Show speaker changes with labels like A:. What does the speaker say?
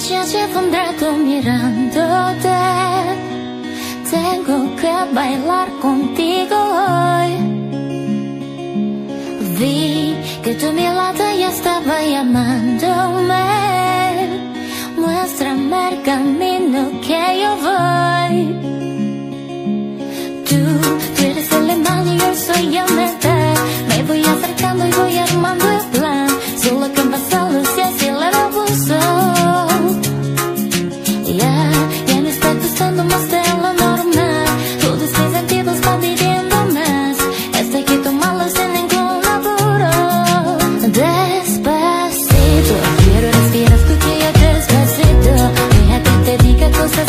A: ya llevo un rato mirándote. Tengo que bailar contigo hoy. Vi que tu mirada ya estaba llamándome. Muéstrame el camino que yo voy. Tú eres el imán y yo soy el metal. Me voy acercando y voy armando el plan. Solo que pasa luces y el abuso. Ya me está gustando más de lo normal. Todos mis sentidos van pidiendo más. Estoy que tomarlo sin ningún apuro. Despacito, quiero respirar tu día despacito. Deja que te diga cosas